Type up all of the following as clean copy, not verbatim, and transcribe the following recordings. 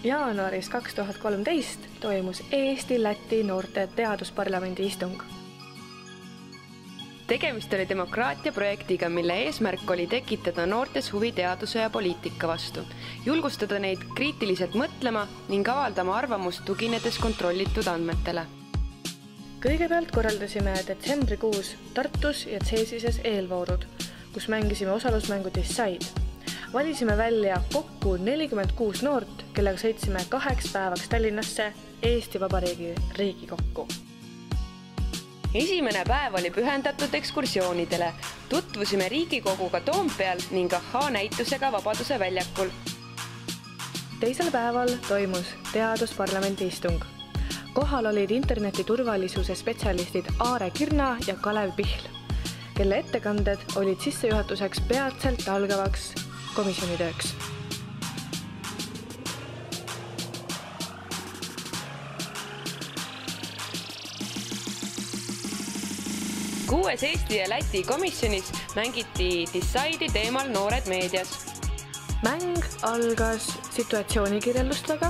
Jaanuaris 2013 toimus Eesti-Läti noorte teadusparlamendi istung. Tegemist oli demokraatia projektiga, mille eesmärk oli tekitada noortes huvi teaduse ja poliitika vastu, julgustada neid kriitiliselt mõtlema ning avaldama arvamust tuginedes kontrollitud andmetele. Kõigepealt korraldasime detsembrikuus Tartus ja Ceesises eelvoorud, kus mängisime osalusmängu Decide. Valisime välja kokku 46 noort, kellega sõitsime 2 päevaks Tallinnasse Eesti Vabariigi Riigikokku. Esimene päev oli pühendatud ekskursioonidele. Tutvusime Riigikoguga Toompeal ning näitusega Vabaduse väljakul. Teisel päeval toimus teadusparlamendi istung. Kohal olid interneti turvalisuse spetsialistid Aare Kirna ja Kalev Pihl, kelle ettekanded olid sissejuhatuseks peatselt algavaks komisjoni tööks. Kuues Eesti ja Läti komisjonis mängiti Decide'i teemal Noored meedias. Mäng algas situatsioonikirjellustega,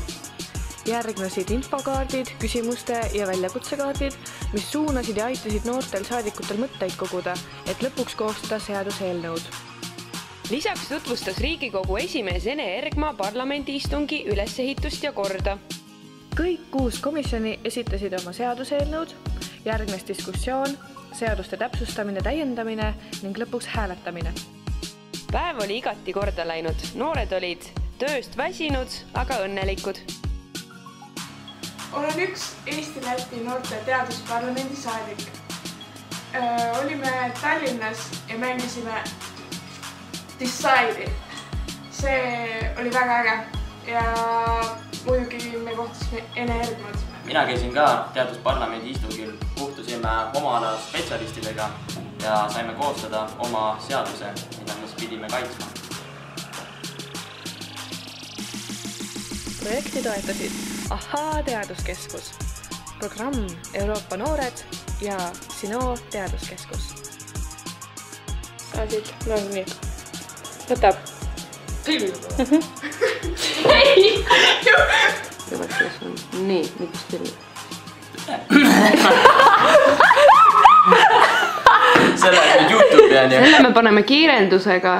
järgnesid infokaardid, küsimuste ja väljakutsekaardid, mis suunasid ja aitasid noortel saadikutel mõtteid koguda, et lõpuks koostada seaduseelnõud. Lisaks tutvustas Riigikogu esimees Ene Ergma parlamendi istungi ülesehitust ja korda. Kõik 6 komisjoni esitasid oma seaduseelnõud, järgnes diskussioon, seaduste täpsustamine, täiendamine ning lõpuks hääletamine. Päev oli igati korda läinud. Noored olid tööst väsinud, aga õnnelikud. Olen üks Eesti-Läti noorte teadusparlamendi saadik. Olime Tallinnas ja mängisime Decide'i. See oli väga äge ja muidugi me kohtusime Ene Ergmad. Mina käisin ka teadusparlamendi istungil, kohtusime oma ala spetsialistidega ja saime koostada oma seaduse, mida me pidime kaitsma. Projekti toetasid teaduskeskus, programm Euroopa Noored ja Sino teaduskeskus. Siit, no nii. Võtab. Nii, mis film? Selle YouTube'i on ju. Selle me paneme kiirendusega